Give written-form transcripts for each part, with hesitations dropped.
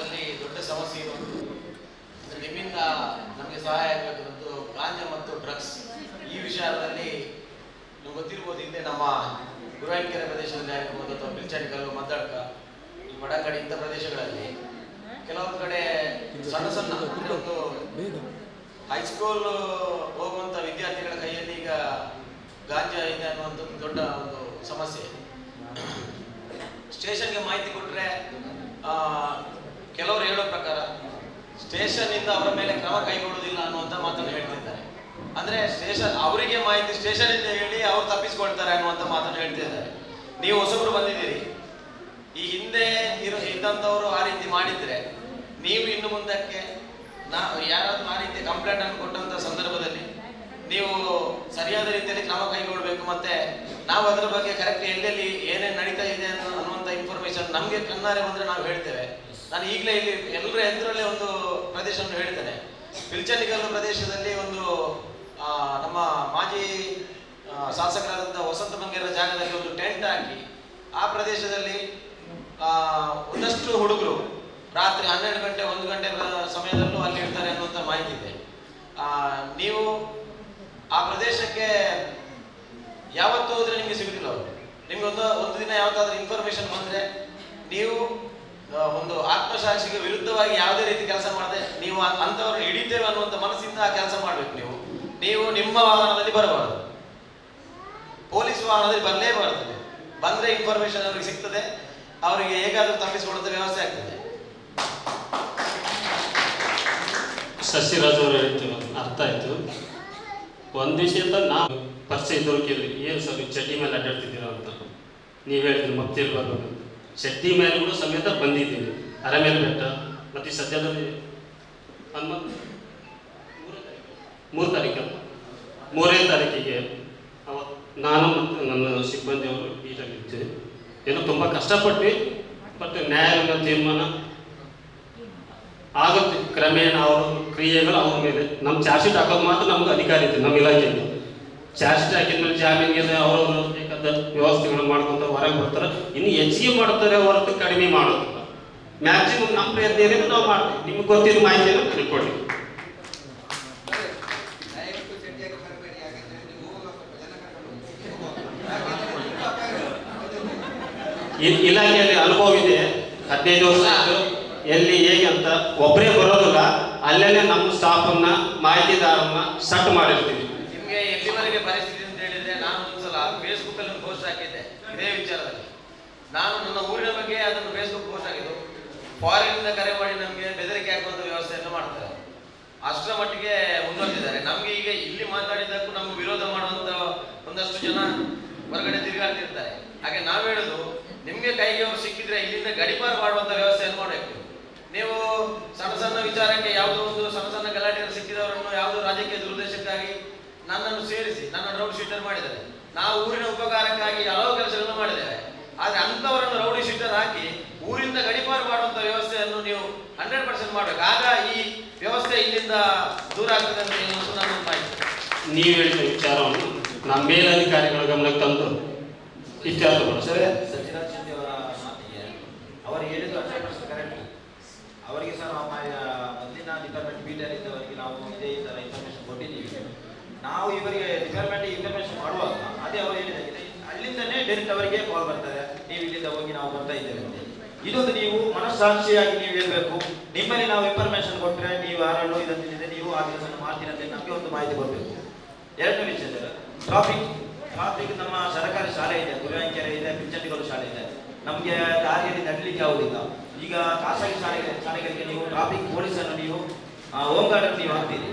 ಸಮಾಜದಲ್ಲಿ ದೊಡ್ಡ ಸಮಸ್ಯೆ ಇರುವುದು ನಿಮ್ಮಿಂದ ನಮಗೆ ಸಹಾಯ ಆಗಬೇಕಾದಂತು ಗಾಂಜಾ ಮತ್ತು ಡ್ರಗ್ಸ್ ಈ ವಿಚಾರದಲ್ಲಿ ನೀವು ಗೊತ್ತಿರ್ಬೋದು. ಹಿಂದೆ ನಮ್ಮ ಗುರುವಾಂಕೆರೆ ಪ್ರದೇಶದಲ್ಲಿ ಆಗಿರ್ಬೋದು ಅಥವಾ ಬಿಲ್ಚಣಿಕಲ್ಲು, ಮದ್ದಡ್ಕ, ಈ ಮಡಂಗಡಿ ಇಂಥ ಪ್ರದೇಶಗಳಲ್ಲಿ ಕೆಲವೊಂದು ಕಡೆ ಸಣ್ಣ ಸಣ್ಣ ಒಂದು ಹೈಸ್ಕೂಲ್ ಹೋಗುವಂಥ ವಿದ್ಯಾರ್ಥಿಗಳ ಕೈಯಲ್ಲಿ ಈಗ ಗಾಂಜಾ ಇದೆ ಅನ್ನುವಂಥದ್ದು ದೊಡ್ಡ ಒಂದು ಸಮಸ್ಯೆ. ಸ್ಟೇಷನ್ಗೆ ಮಾಹಿತಿ ಕೊಟ್ಟರೆ ಕೆಲವರು ಹೇಳೋ ಪ್ರಕಾರ ಸ್ಟೇಷನ್ನಿಂದ ಅವರ ಮೇಲೆ ಕ್ರಮ ಕೈಗೊಳ್ಳುವುದಿಲ್ಲ ಅನ್ನುವಂಥ ಮಾತನ್ನು ಹೇಳ್ತಿದ್ದಾರೆ. ಅಂದರೆ ಸ್ಟೇಷನ್ ಅವರಿಗೆ ಮಾಹಿತಿ ಸ್ಟೇಷನಿಂದ ಹೇಳಿ ಅವರು ತಪ್ಪಿಸ್ಕೊಳ್ತಾರೆ ಅನ್ನುವಂಥ ಮಾತನ್ನು ಹೇಳ್ತಿದ್ದಾರೆ. ನೀವು ಹೊಸಬರು ಬಂದಿದ್ದೀರಿ, ಈ ಹಿಂದೆ ಇದ್ದಂಥವರು ಆ ರೀತಿ ಮಾಡಿದರೆ ನೀವು ಇನ್ನು ಮುಂದಕ್ಕೆ ಯಾರಾದರೂ ಆ ರೀತಿ ಕಂಪ್ಲೇಂಟ್ ಅನ್ನು ಕೊಟ್ಟಂಥ ಸಂದರ್ಭದಲ್ಲಿ ನೀವು ಸರಿಯಾದ ರೀತಿಯಲ್ಲಿ ಕ್ರಮ ಕೈಗೊಳ್ಳಬೇಕು. ಮತ್ತೆ ನಾವು ಅದರ ಬಗ್ಗೆ ಕರೆಕ್ಟ್ ಎಲ್ಲೆಲ್ಲಿ ಏನೇನು ನಡೀತಾ ಇದೆ ಅನ್ನುವಂಥ ಇನ್ಫಾರ್ಮೇಶನ್ ನಮಗೆ ಕಣ್ಣಾರೆ ಬಂದರೆ ನಾವು ಹೇಳ್ತೇವೆ. ನಾನು ಈಗಲೇ ಇಲ್ಲಿ ಎಲ್ಲರ ಎದುರಲ್ಲೇ ಒಂದು ಪ್ರದೇಶವನ್ನು ಹೇಳ್ತೇನೆ. ಬಿಲ್ಚಣಿಕಲ್ಲು ಪ್ರದೇಶದಲ್ಲಿ ಒಂದು ನಮ್ಮ ಮಾಜಿ ಶಾಸಕರಾದಂಥ ವಸಂತ ಮಂಗೇರ ಜಾಗದಲ್ಲಿ ಒಂದು ಟೆಂಟ್ ಹಾಕಿ ಆ ಪ್ರದೇಶದಲ್ಲಿ ಒಂದಷ್ಟು ಹುಡುಗರು ರಾತ್ರಿ 12 ಗಂಟೆ 1 ಗಂಟೆ ಸಮಯದಲ್ಲೂ ಅಲ್ಲಿ ಇರ್ತಾರೆ ಅನ್ನುವಂಥ ಮಾಹಿತಿ ಇದೆ. ನೀವು ಆ ಪ್ರದೇಶಕ್ಕೆ ಯಾವತ್ತು ಹೋದ್ರೆ ನಿಮಗೆ ಸಿಗುದಿಲ್ಲ. ಅವರು ನಿಮ್ಗೆ ಒಂದು ದಿನ ಯಾವತ್ತಾದ್ರೂ ಇನ್ಫಾರ್ಮೇಶನ್ ಬಂದರೆ ನೀವು ಒಂದು ಆತ್ಮಸಾಕ್ಷಿಗೆ ವಿರುದ್ಧವಾಗಿ ಯಾವುದೇ ರೀತಿ ಕೆಲಸ ಮಾಡದೆ ನೀವು ಅಂಥವ್ರನ್ನ ಹಿಡಿತೇವೆ ಅನ್ನುವಂಥ ಮನಸ್ಸಿಂದ ಆ ಕೆಲಸ ಮಾಡಬೇಕು. ನೀವು ನಿಮ್ಮ ವಾಹನದಲ್ಲಿ ಬರಬಾರದು, ಪೊಲೀಸ್ ವಾಹನದಲ್ಲಿ ಬರಲೇಬಾರದು. ಬಂದರೆ ಇನ್ಫಾರ್ಮೇಶನ್ ಅವರಿಗೆ ಸಿಗ್ತದೆ, ಅವರಿಗೆ ಹೇಗಾದರೂ ತಪ್ಪಿಸಿಕೊಳ್ಳುವಂಥ ವ್ಯವಸ್ಥೆ ಆಗ್ತದೆ. ಶಶಿರಾಜ್ ಅವರು ಹೇಳ್ತು, ಅರ್ಥ ಆಯ್ತು. ಒಂದು ವಿಷಯ ಅಂತ ನಾವು ಪರಿಚಯ ಇದ್ದವ್ರು ಕೇಳಿದ್ರಿ, ಏನು ಸರ್ ಚಡ್ಡಿ ಮೇಲೆ ಅಡ್ಡಾಡ್ತಿದ್ದೀರಾ ಅಂತ. ನೀವು ಹೇಳಿದ್ರಿ ಮತ್ತೆ ಬರ್ಬೇಕು, ಚಡ್ಡಿ ಮೇಲೆ ಕೂಡ ಸಮೇತ ಬಂದಿದ್ದೀನಿ. ಅರಮೇಲೆ ಬೆಟ್ಟ ಮತ್ತು ಸದ್ಯದಲ್ಲಿ ಮೂರನೇ ತಾರೀಕಿಗೆ ಅವತ್ತು ನಾನು ಮತ್ತು ನನ್ನ ಸಿಬ್ಬಂದಿಯವರು ಈಟಾಗಿದ್ದೆ. ಏನೋ ತುಂಬ ಕಷ್ಟಪಟ್ಟು ಬಟ್ ನ್ಯಾಯಾಂಗ ತೀರ್ಮಾನ ಆಗುತ್ತೆ. ಕ್ರಮೇಣ ಅವರ ಕ್ರಿಯೆಗಳು ಅವ್ರ ಮೇಲೆ. ನಮ್ಮ ಚಾರ್ಜ್ ಶೀಟ್ ಹಾಕೋದು ಮಾತ್ರ ನಮ್ಗೆ ಅಧಿಕಾರ ಇದೆ ನಮ್ಮ ಇಲಾಖೆಯಲ್ಲಿ. ಚಾರ್ಜ್ ಶೀಟ್ ಹಾಕಿದ ಮೇಲೆ ಜಾಮೀನಿಗೆ ಅವರವರು ಬೇಕಾದ ವ್ಯವಸ್ಥೆಗಳು ಮಾಡ್ಕೊಂತ ಹೊರಗೆ ಬರ್ತಾರೆ. ಇನ್ನು ಹೆಚ್ಚಿಗೆ ಮಾಡ್ತಾರೆ ಹೊರತು ಕಡಿಮೆ ಮಾಡೋದಿಲ್ಲ. ಮ್ಯಾಕ್ಸಿಮಮ್ ನಮ್ಮ ಪ್ರಯತ್ನ ಏನೇನು ನಾವು ಮಾಡ್ತೀವಿ. ನಿಮ್ಗೆ ಗೊತ್ತಿರೋ ಮಾಹಿತಿಯನ್ನು ತಿಳ್ಕೊಳ್ಳಿ. ಇಲಾಖೆಯಲ್ಲಿ ಅನುಭವ ಇದೆ. 15 ವರ್ಷ ಎಲ್ಲಿ ಹೇಗೆ ಅಂತ ಒಬ್ಬರೇ ಬರೋದಿಲ್ಲ. ಅಲ್ಲೇನೆ ನಮ್ಮ ಸ್ಟಾಫನ್ನ ಮಾಹಿತಿದಾರನ್ನ ಸೆಟ್ ಮಾಡಿರ್ತೀವಿ. ನಿಮಗೆ ಎಲ್ಲಿವರೆಗೆ ಪರಿಸ್ಥಿತಿ ಅಂತ ಹೇಳಿದ್ರೆ, ನಾನು ಒಂದ್ಸಲ ಫೇಸ್ಬುಕ್ ಅಲ್ಲಿ ಒಂದು ಪೋಸ್ಟ್ ಹಾಕಿದ್ದೆ ಇದೇ ವಿಚಾರದಲ್ಲಿ. ನಾನು ನನ್ನ ಊರಿನ ಬಗ್ಗೆ ಅದನ್ನು ಫೇಸ್ಬುಕ್ ಪೋಸ್ಟ್ ಹಾಕಿದ್ದು. ಫಾರಿನ್ ಇಂದ ಕರೆ ಮಾಡಿ ನಮಗೆ ಬೆದರಿಕೆ ಹಾಕುವಂಥ ವ್ಯವಸ್ಥೆಯನ್ನು ಮಾಡ್ತಾರೆ. ಅಷ್ಟರ ಮಟ್ಟಿಗೆ ಮುಂದುವರೆದಿದ್ದಾರೆ. ನಮ್ಗೆ ಈಗ ಇಲ್ಲಿ ಮಾತಾಡಿದ್ದಕ್ಕೂ ನಮ್ಗೆ ವಿರೋಧ ಮಾಡುವಂತ ಒಂದಷ್ಟು ಜನ ಹೊರಗಡೆ ತಿರುಗಾಡ್ತಿರ್ತಾರೆ. ಹಾಗೆ ನಾವು ಹೇಳುದು, ನಿಮ್ಗೆ ಕೈಗೆ ಅವರು ಸಿಕ್ಕಿದ್ರೆ ಇಲ್ಲಿಂದ ಗಡಿಪಾರು ಮಾಡುವಂತ ವ್ಯವಸ್ಥೆಯನ್ನು ಮಾಡಬೇಕು. ನೀವು ಸಣ್ಣ ಸಣ್ಣ ವಿಚಾರಕ್ಕೆ ಯಾವುದೋ ಒಂದು ಸಣ್ಣ ಸಣ್ಣ ಗಲಾಟೆಯಲ್ಲಿ ಸಿಕ್ಕಿದವರನ್ನು ಯಾವುದೋ ರಾಜಕೀಯ ದುರುದ್ದೇಶಕ್ಕಾಗಿ ನನ್ನನ್ನು ಸೇರಿಸಿ ನನ್ನ ರೌಡಿ ಶೀಟರ್ ಮಾಡಿದ್ದಾರೆ. ನಾವು ಊರಿನ ಉಪಕಾರಕ್ಕಾಗಿ ಹಲವು ಕೆಲಸಗಳನ್ನು ಮಾಡಿದ್ದೇವೆ. ಆದ್ರೆ ಅಂಥವರನ್ನು ರೌಡಿ ಶೀಟರ್ ಹಾಕಿ ಊರಿಂದ ಗಡಿಪಾರು ಮಾಡುವಂತ ವ್ಯವಸ್ಥೆಯನ್ನು ನೀವು 100% ಮಾಡಬೇಕು. ಆಗ ಈ ವ್ಯವಸ್ಥೆ ಇಲ್ಲಿಂದ ದೂರ ಆಗ್ತದೆ ಅಂತ ನನ್ನ ಮಾಹಿತಿ. ನೀವು ಹೇಳಿದ ವಿಚಾರವನ್ನು ನಮ್ಮ ಮೇಲಧಿಕಾರಿಗಳ ಗಮನಕ್ಕೆ ತಂದು ಇತ್ಯರ್ಥಗೊಳಿಸಿದೆ. ಸಚಿರಾಜ್ ಶಿಂದೆ ಅವರ ಮಾತಿಗೆ ಅವರು ಹೇಳಿದ್ದು 100% ಕರೆಕ್ಟ್. ಅವರಿಗೆ ಸಹ ನಾವು ಮೊದಲಿನ ಡಿಪಾರ್ಟ್ಮೆಂಟ್ ಬೀಟರ್ ಇದ್ದವರಿಗೆ ನಾವು ಇದೇ ಈ ಥರ ಇನ್ಫಾರ್ಮೇಶನ್ ಕೊಟ್ಟಿದ್ದೀವಿ. ನಾವು ಇವರಿಗೆ ಡಿಪಾರ್ಟ್ಮೆಂಟ್ ಇನ್ಫಾರ್ಮೇಶನ್ ಮಾಡುವಾಗ ಅದೇ ಅವರು ಹೇಳಿದಾಗಿದೆ, ಅಲ್ಲಿಂದನೇ ಡೈರೆಕ್ಟ್ ಅವರಿಗೆ ಕಾಲ್ ಬರ್ತಾರೆ, ನೀವು ಇಲ್ಲಿಂದ ಹೋಗಿ ನಾವು ಬರ್ತಾ ಇದ್ದೇವೆ ಅಂತ. ಇದೊಂದು ನೀವು ಮನಸ್ಸಾಕ್ಷಿಯಾಗಿ ನೀವು ಹೇಳ್ಬೇಕು. ನಿಮ್ಮಲ್ಲಿ ನಾವು ಇನ್ಫಾರ್ಮೇಶನ್ ಕೊಟ್ಟರೆ ನೀವು ಯಾರಲ್ಲೂ ಇದನ್ನಿದೆ ನೀವು ಆ ಕೆಲಸ ಮಾಡ್ತೀರ ಅಂತ ನಮಗೆ ಒಂದು ಮಾಹಿತಿ ಕೊಡಬೇಕು. ಎರಡನೇ ವಿಷಯ, ಟ್ರಾಫಿಕ್ ನಮ್ಮ ಸರ್ಕಾರಿ ಶಾಲೆ ಇದೆ, ಗುರುವಾಂಕೆರೆ ಇದೆ, ಬಿಲ್ಚಣಿಕಲ್ಲು ಶಾಲೆ ಇದೆ. ನಮಗೆ ದಾರಿಯಲ್ಲಿ ನಡಲಿಕ್ಕೆ ಆಗುವುದಿಲ್ಲ. ಈಗ ಖಾಸಗಿ ಶಾಲೆಗಳಿಗೆ ನೀವು ಟ್ರಾಫಿಕ್ ಪೊಲೀಸನ್ನು ನೀವು ಹೋಮ್ ಗಾರ್ಡ್ ನೀವು ಹಾಕ್ತೀರಿ.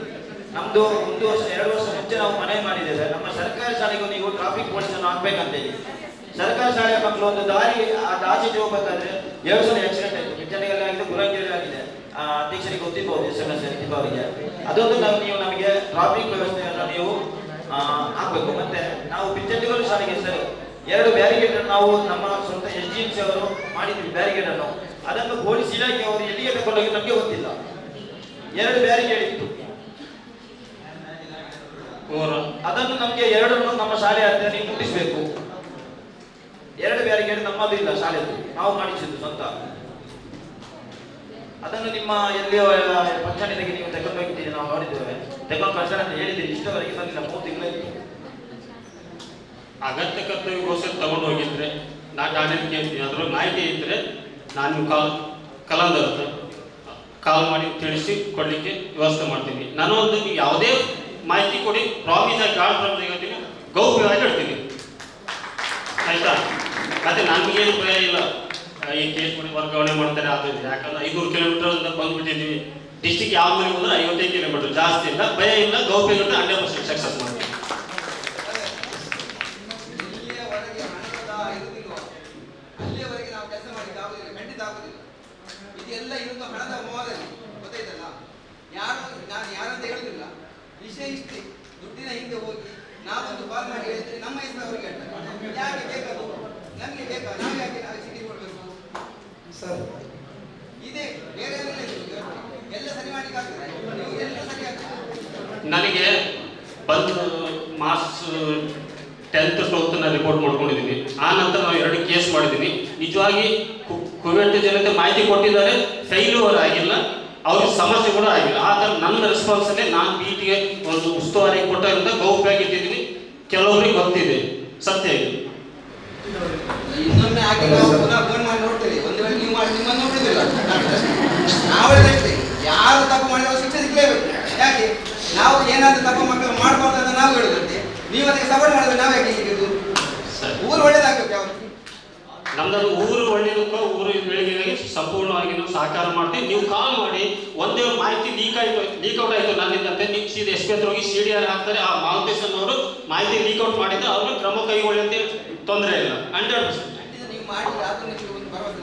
ನಮ್ದು 1 ವರ್ಷ 2 ವರ್ಷ ಮುಂಚೆ ನಾವು ಮನವಿ ಮಾಡಿದ್ದೇವೆ, ನಮ್ಮ ಸರ್ಕಾರಿ ಶಾಲೆಗೂ ನೀವು ಟ್ರಾಫಿಕ್ ಪೊಲೀಸನ್ನು ಹಾಕ್ಬೇಕಂತೇಳಿ. ಸರ್ಕಾರಿ ಶಾಲೆಯ ಮಕ್ಕಳು ಒಂದು ಆಚೆ ಹೋಗ್ಬೇಕಾದ್ರೆ 2 ಸಲ ಆಕ್ಸಿಡೆಂಟ್ ಆಯಿತು. ಬಿಲ್ಚಣಿಕಲ್ಲು ಆಗಿದೆ, ಗುರುವಾಂಕೆರೆ ಆಗಿದೆ. ಅಧ್ಯಕ್ಷರಿಗೆ ಗೊತ್ತಿರ್ಬೋದು, SMS ಅವರಿಗೆ. ಅದೊಂದು ನೀವು ನಮಗೆ ಟ್ರಾಫಿಕ್ ವ್ಯವಸ್ಥೆಯನ್ನು ನೀವು ಹಾಕ್ಬೇಕು. ಮತ್ತೆ ನಾವು ಬಿಲ್ಚಣಿಕಲ್ಲು ಶಾಲೆಗೆ ಸರಿ 2 ಬ್ಯಾರಿಗೇಡ್ ನಾವು ನಮ್ಮ ಸ್ವಂತ SGMC ಅವರು ಮಾಡಿದ್ವಿ ಬ್ಯಾರಿಗೇಡ್ ಅನ್ನು. ಅದನ್ನು ಪೊಲೀಸ್ ಇಲಾಖೆ ಅವರು ಎಲ್ಲಿಗೆ ತಗೊಂಡೋಗಿ ನಮಗೆ ಗೊತ್ತಿಲ್ಲ. 2 ಬ್ಯಾರಿಗೇಡ್ ಇತ್ತು, ಅದನ್ನು ನಮಗೆ 2 ನಮ್ಮ ಶಾಲೆ ಹತ್ರ ನೀವು ಮುಟ್ಟಿಸಬೇಕು. 2 ಬ್ಯಾರಿಗೇಡ್ ನಮ್ಮದು ಇಲ್ಲ ಶಾಲೆದು, ನಾವು ಮಾಡಿಸಿದ್ದು ಸ್ವಂತ. ಅದನ್ನು ನಿಮ್ಮ ಎಲ್ಲಿಯೋ ಪಂಚಾಯತಿಗೆ ನೀವು ತಗೊಂಡು ಹೋಗಿದ್ದೀರಿ, ನಾವು ನೋಡಿದ್ದೇವೆ. ತಗೊಂಡು ಬರ್ತಾರೆ ಅಂತ ಹೇಳಿದ್ದೀರಿ, ಇಷ್ಟವರೆಗೆ ಸಲ್ಲಿಲ್ಲ, 3 ತಿಂಗಳಲ್ಲಿ. ಅಗತ್ಯ ಕರ್ತವ್ಯಗೋಸ್ಕರ ತಗೊಂಡು ಹೋಗಿದ್ರೆ ಅದ್ರ ಮಾಹಿತಿ ಇದ್ದರೆ ನಾನು ನೀವು ಕಲಾಂಧರ ಕಾಲ್ ಮಾಡಿ ತಿಳಿಸಿ ಕೊಡಲಿಕ್ಕೆ ವ್ಯವಸ್ಥೆ ಮಾಡ್ತೀನಿ. ನಾನು ಒಂದು ಯಾವುದೇ ಮಾಹಿತಿ ಕೊಡಿ, ಪ್ರಾಮಿಸ್ ಆಗಿ ಗಾರ್ಡ್ ಪ್ರಾಮಿಸ್ ಹೇಳ್ತೀನಿ, ಗೌಪ್ಯವಾಗಿ ಹೇಳ್ತೀನಿ, ಆಯ್ತಾ? ಮತ್ತೆ ನನಗೇನು ಭಯ ಇಲ್ಲ, ಈ ಕೇಸ್ ಮಾಡಿ ವರ್ಗಾವಣೆ ಮಾಡ್ತಾರೆ ಅದು, ಯಾಕಂದ್ರೆ 500 ಕಿಲೋಮೀಟರ್ ಅಂತ ಬಂದ್ಬಿಟ್ಟಿದ್ದೀವಿ. ಡಿಸ್ಟಿಕ್ ಯಾವ ಮೇಲೆ ಹೋದ್ರೆ 55 ಕಿಲೋಮೀಟರ್, ಜಾಸ್ತಿ ಇಲ್ಲ, ಭಯ ಇಲ್ಲ, ಗೌಪ್ಯ 100% ಸಕ್ಸಸ್ ಮಾಡ್ತೀವಿ. ಅಲ್ಲಿಯವರೆಗೆ ನಾವು ಕೆಲಸ ಮಾಡಿದ್ದು ಆಗುದಿಲ್ಲ, ಖಂಡಿತ ಆಗುದಿಲ್ಲ. ಇದೆಲ್ಲ ಇರುವುದು ಹಣದ ಮೋಹದಲ್ಲಿ, ಗೊತ್ತಾಯ್ತಲ್ಲ? ನಾನು ಯಾರಂತ ಹೇಳುದಿಲ್ಲ, ವಿಷಯ ಇಷ್ಟೇ. ದುಡ್ಡಿನ ಹಿಂದೆ ಹೋಗಿ ನಾವೊಂದು ಕಾಲ್ ಮಾಡಿ ಹೇಳಿದ್ರೆ ನಮ್ಮ ಹೆಸರು ಅವರಿಗೆ ಹೇಳ್ತಾರೆ. ಯಾಕೆ ಬೇಕದು? ನಮಗೆ ಬೇಕಾ? ನಾವು ಯಾಕೆ ಸಿಟಿ ಕೊಡಬೇಕು ಸರ್? ಇದೇ ಬೇರೆ ಎಲ್ಲ ಸರಿ ಮಾಡ್ಲಿಕ್ಕೆ ಆಗ್ತದೆ, ನೀವು ಎಲ್ಲ ಸರಿ ಆಗ್ತದೆ. ನನಗೆ ಬಂದು ಮಾರ್ಚ್ 10th 12th ನಾನು ರಿಪೋರ್ಟ್ ಮಾಡ್ಕೊಂಡಿದ್ದೀನಿ. ಆ ನಂತರ ನಾವು 2 ಕೇಸ್ ಮಾಡಿದ್ದೀನಿ. ನಿಜವಾಗಿ ಕುವೆಂಟು ಜನತೆ ಮಾಹಿತಿ ಕೊಟ್ಟಿದ್ದಾರೆ, ಫೈಲ್ಯೂರ್ ಆಗಿಲ್ಲ, ಅವ್ರಿಗೆ ಸಮಸ್ಯೆ ಕೂಡ ಆಗಿಲ್ಲ. ಆ ಥರ ನನ್ನ ರೆಸ್ಪಾನ್ಸಲ್ಲೇ ನಾನು BTಗೆ ಒಂದು ಉಸ್ತುವಾರಿ ಕೊಟ್ಟರಿಂದ ಗೌಪ್ಯವಾಗಿ ಇಟ್ಟಿದ್ದೀನಿ. ಕೆಲವರಿಗೆ ಗೊತ್ತಿದೆ, ಸತ್ಯ ಇದೆ. ಇನ್ನೊಮ್ಮೆ ಆಗಿ ನಾವು ಪುನಃ ಫೋನ್ ಮಾಡಿ ನೋಡ್ತೇವೆ. ಒಂದು ವೇಳೆ ನೀವು ಮಾಡಿ ನಿಮ್ಮನ್ನು ನೋಡುದಿಲ್ಲ, ನಾವೇ ಯಾರು ತಪ್ಪು ಮಾಡಿದ್ರೆ ಶಿಕ್ಷೆ ಸಿಗಲೇಬೇಕು. ಯಾಕೆ ನಾವು ಏನಾದ್ರೂ ತಪ್ಪು ಮಕ್ಕಳು ಮಾಡ್ಬಾರ್ದು ಅಂತ ನಾವು ಹೇಳುದಂತೆ, ನೀವು ಅದಕ್ಕೆ ಸಪೋರ್ಟ್ ಮಾಡಿದ್ರೆ ನಾವು ಯಾಕೆ ಸಿಗುದು? ಊರು ಒಳ್ಳೇದಾಗಬೇಕು. ಯಾವ ನಮ್ದು ಊರು ಒಳ್ಳೇದಕ್ಕೋ ಊರು ಬೆಳಗ್ಗೆ ಸಂಪೂರ್ಣವಾಗಿ ನಾವು ಸಹಕಾರ ಮಾಡ್ತೀವಿ. ನೀವು ಕಾಲ್ ಮಾಡಿ, ಒಂದೇ ಮಾಹಿತಿ ಲೀಕ್ ಔಟ್ ಆಯಿತು ನನ್ನಿಂದಂತೆ, ನೀವು ಸೀದಾ SP ಹತ್ರ ಹೋಗಿ CDR ಹಾಕ್ತಾರೆ. ಆ ಮಾಲ್ತೇಶನ್ ಅವರು ಮಾಹಿತಿ ಲೀಕ್ಔಟ್ ಮಾಡಿದ್ರೆ ಅವ್ರಿಗೆ ಕ್ರಮ ಕೈಗೊಳ್ಳುವಂತೆ ತೊಂದರೆ ಇಲ್ಲ, 100%. ನೀವು ಮಾಡಿ ಒಂದು ಭರವಸೆ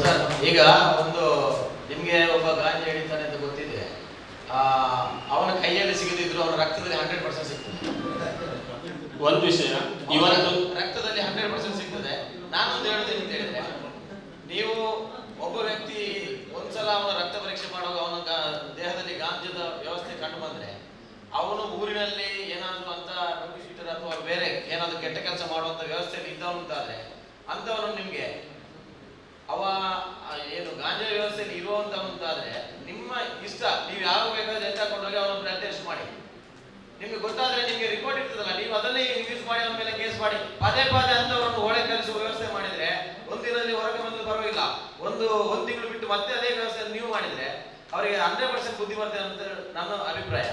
ಸರ್, ಈಗ ಒಂದು ನಿಮಗೆ ಒಬ್ಬ ಗಾಂಜಾ ಹಿಡಿತಾನೆ ಅಂತ ಗೊತ್ತಿದೆ, ಅವನ ಕೈಯಲ್ಲಿ ಸಿಗದಿದ್ರು ಅವನ ರಕ್ತದಲ್ಲಿ 100% ಸಿಗ್ತದೆ. ಒಂದು ವಿಷಯ, ಇವತ್ತು ರಕ್ತದಲ್ಲಿ 100% ಸಿಗ್ತದೆ. ನಾನೊಂದು ಹೇಳೋದೇನು ಅಂತ ಹೇಳಿದ್ರೆ, ನೀವು ಒಬ್ಬ ವ್ಯಕ್ತಿ ಒಂದ್ಸಲ ಅವನ ರಕ್ತ ಪರೀಕ್ಷೆ ಮಾಡುವಾಗ ಅವನ ದೇಹದಲ್ಲಿ ಗಾಂಜಾದ ವ್ಯವಸ್ಥೆ ಕಂಡು ಬಂದ್ರೆ, ಅವನು ಊರಿನಲ್ಲಿ ಏನಾದ್ರು ಅಂತ ಶೀಟರ್ ಅಥವಾ ಬೇರೆ ಏನಾದ್ರು ಕೆಟ್ಟ ಕೆಲಸ ಮಾಡುವಂತ ವ್ಯವಸ್ಥೆಯಲ್ಲಿ ಇದ್ದವನು ಅಂತಾದ್ರೆ, ಅಂತವನು ನಿಮ್ಗೆ ಅವ ಏನು ಗಾಂಜಾ ವ್ಯವಸ್ಥೆಯಲ್ಲಿ ಇರುವಂತವಂತಾದ್ರೆ ನಿಮ್ಮ ಇಷ್ಟ, ನೀವು ಯಾವ ಬೇಕಾದ್ರೆ ಎತ್ತಾಕೊಂಡೋಗಿ ಅವನ ಬ್ಲಡ್ ಟೆಸ್ಟ್ ಮಾಡಿ. ನಿಮ್ಗೆ ಗೊತ್ತಾದ್ರೆ ನಿಮ್ಗೆ ರಿಪೋರ್ಟ್ ಇರ್ತದಲ್ಲ, ನೀವು ಅದನ್ನೇ ಯೂಸ್ ಮಾಡಿ ಅವನ ಮೇಲೆ ಕೇಸ್ ಮಾಡಿ ಪದೇ ಅಂತವರನ್ನು ಒಳಗೆ ಕಲಿಸುವ ವ್ಯವಸ್ಥೆ ಮಾಡಿದ್ರೆ, ಒಂದಿನಲ್ಲಿ ಹೊರಗೆ ಬಂದು ಪರವಾಗಿಲ್ಲ, ಒಂದು ತಿಂಗಳು ಬಿಟ್ಟು ಮತ್ತೆ ಅದೇ ವ್ಯವಸ್ಥೆ ನೀವು ಮಾಡಿದ್ರೆ ಅವರಿಗೆ 100% ಬುದ್ಧಿ ಬರ್ತದೆ ಅಂತ ನನ್ನ ಅಭಿಪ್ರಾಯ.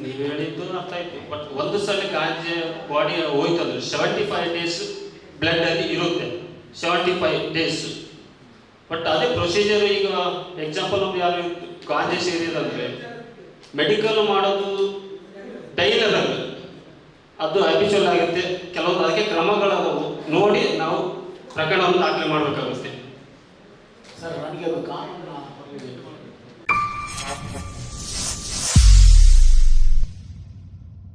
ನೀವು ಹೇಳಿದ್ದು ಅರ್ಥ ಆಯ್ತು. ಬಟ್ ಒಂದು ಸಲ ಗಾಂಜಾ ಬಾಡಿ ಹೋಯ್ತಂದ್ರೆ 75 ಡೇಸ್ ಬ್ಲಡ್ ಅಲ್ಲಿ ಇರುತ್ತೆ, 75 ಡೇಸ್. ಬಟ್ ಅದೇ ಪ್ರೊಸೀಜರ್. ಈಗ ಎಕ್ಸಾಂಪಲ್ ಒಂದು ಯಾರು ಗಾಂಜಾ ಸೇರಿದಂದ್ರೆ ಮೆಡಿಕಲ್ ಮಾಡೋದು ಟೈಲರ್ ಅದು ಹ್ಯಾಬಿಚುವಲ್ ಆಗುತ್ತೆ. ಕೆಲವೊಂದು ಅದಕ್ಕೆ ಕ್ರಮಗಳನ್ನು ನೋಡಿ ನಾವು ಪ್ರಕರಣವನ್ನು ದಾಖಲೆ ಮಾಡಬೇಕಾಗುತ್ತೆ. ಸರ್, ನನಗೆ ಅದು ಕಾನೂನು